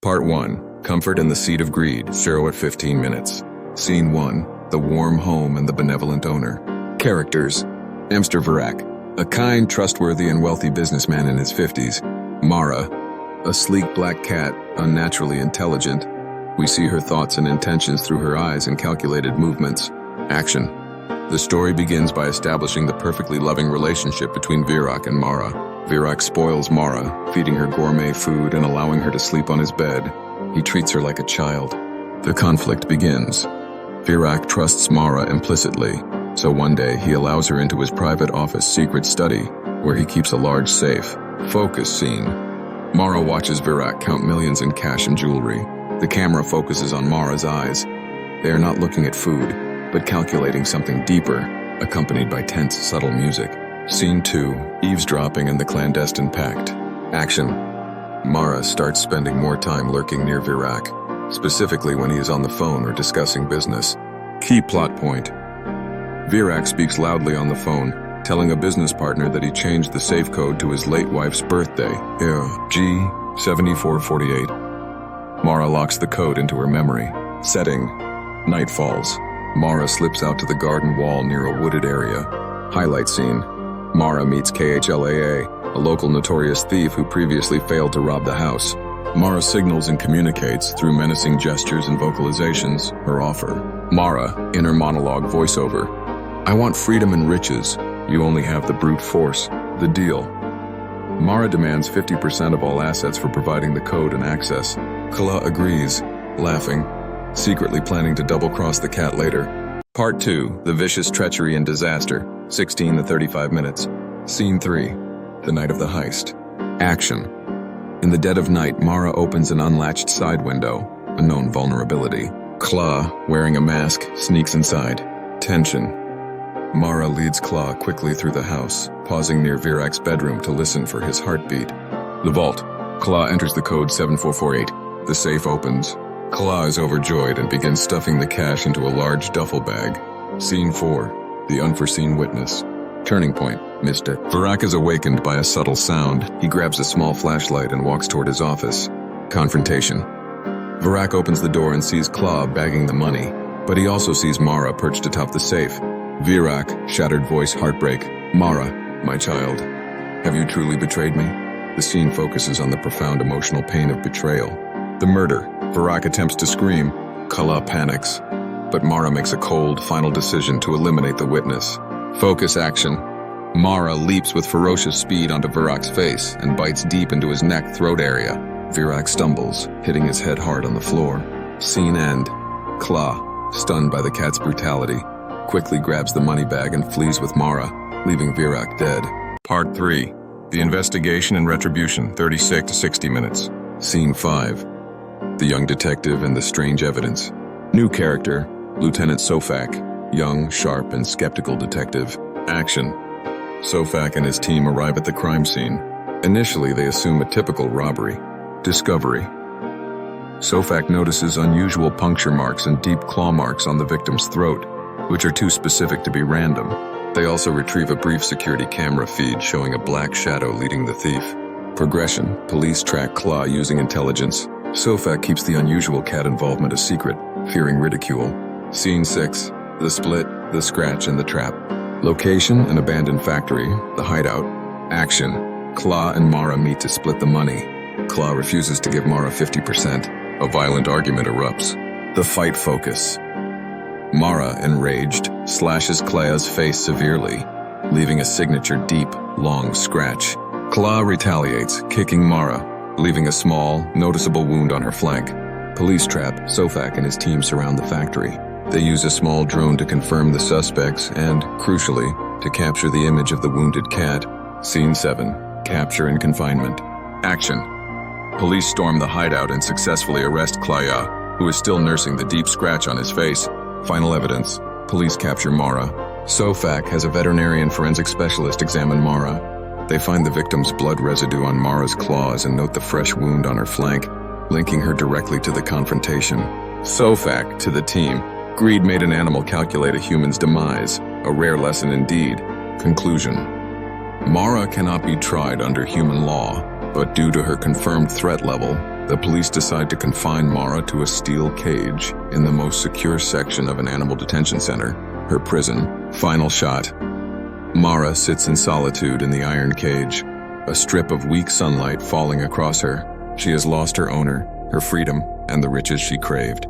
Part 1. Comfort in the Seat of Greed, 0 at 15 minutes. Scene 1. The warm home and the benevolent owner. Characters. Amster Virak, a kind, trustworthy, and wealthy businessman in his 50s. Mara, a sleek black cat, unnaturally intelligent. We see her thoughts and intentions through her eyes and calculated movements. Action. The story begins by establishing the perfectly loving relationship between Virak and Mara. Virak spoils Mara, feeding her gourmet food and allowing her to sleep on his bed. He treats her like a child. The conflict begins. Virak trusts Mara implicitly, so one day he allows her into his private office secret study, where he keeps a large safe. Focus scene. Mara watches Virak count millions in cash and jewelry. The camera focuses on Mara's eyes. They are not looking at food, but calculating something deeper, accompanied by tense, subtle music. Scene 2. Eavesdropping and the clandestine pact. Action. Mara starts spending more time lurking near Virak, specifically when he is on the phone or discussing business. Key plot point. Virak speaks loudly on the phone, telling a business partner that he changed the safe code to his late wife's birthday, G7448. Mara locks the code into her memory. Setting. Night falls. Mara slips out to the garden wall near a wooded area. Highlight scene. Mara meets KHLAA, a local notorious thief who previously failed to rob the house. Mara signals and communicates, through menacing gestures and vocalizations, her offer. Mara, inner monologue voiceover. I want freedom and riches. You only have the brute force. The deal. Mara demands 50% of all assets for providing the code and access. Kala agrees, laughing, secretly planning to double-cross the cat later. Part 2. The Vicious Treachery and Disaster, 16 to 35 minutes. Scene 3. The night of the heist. Action. In the dead of night, Mara opens an unlatched side window, a known vulnerability. Kla, wearing a mask, sneaks inside. Tension. Mara leads Kla quickly through the house, pausing near Virak's bedroom to listen for his heartbeat. The vault. Kla enters the code 7448. The safe opens. Kla is overjoyed and begins stuffing the cash into a large duffel bag. Scene 4. The Unforeseen Witness. Turning point. Mr. Virak is awakened by a subtle sound. He grabs a small flashlight and walks toward his office. Confrontation. Virak opens the door and sees Kla bagging the money, but he also sees Mara perched atop the safe. Virak, shattered voice, heartbreak. Mara, my child, have you truly betrayed me? The scene focuses on the profound emotional pain of betrayal. The murder. Virak attempts to scream. Kala panics, but Mara makes a cold, final decision to eliminate the witness. Focus action. Mara leaps with ferocious speed onto Virak's face and bites deep into his neck-throat area. Virak stumbles, hitting his head hard on the floor. Scene end. Kla, stunned by the cat's brutality, quickly grabs the money bag and flees with Mara, leaving Virak dead. Part 3. The Investigation and Retribution, 36 to 60 minutes. Scene 5. The Young Detective and the Strange Evidence. New character, Lieutenant Sofak, young, sharp, and skeptical detective. Action. Sofak and his team arrive at the crime scene. Initially, they assume a typical robbery. Discovery. Sofak notices unusual puncture marks and deep claw marks on the victim's throat, which are too specific to be random. They also retrieve a brief security camera feed showing a black shadow leading the thief. Progression. Police track Kla using intelligence. Sofak keeps the unusual cat involvement a secret, fearing ridicule. Scene 6. The split, the scratch, and the trap. Location: an abandoned factory, the hideout. Action. Kla and Mara meet to split the money. Kla refuses to give Mara 50%. A violent argument erupts. The fight focus. Mara, enraged, slashes Kla's face severely, leaving a signature deep, long scratch. Kla retaliates, kicking Mara, leaving a small, noticeable wound on her flank. Police trap. Sofak and his team surround the factory. They use a small drone to confirm the suspects and, crucially, to capture the image of the wounded cat. Scene 7. Capture and confinement. Action. Police storm the hideout and successfully arrest Klaya, who is still nursing the deep scratch on his face. Final evidence. Police capture Mara. Sofak has a veterinarian forensic specialist examine Mara. They find the victim's blood residue on Mara's claws and note the fresh wound on her flank, linking her directly to the confrontation. Sofak, to the team. Greed made an animal calculate a human's demise, a rare lesson indeed. Conclusion. Mara cannot be tried under human law, but due to her confirmed threat level, The police decide to confine Mara to a steel cage in the most secure section of an animal detention center, her prison. Final shot. Mara sits in solitude in the iron cage, a strip of weak sunlight falling across her. She has lost her owner, her freedom, and the riches she craved.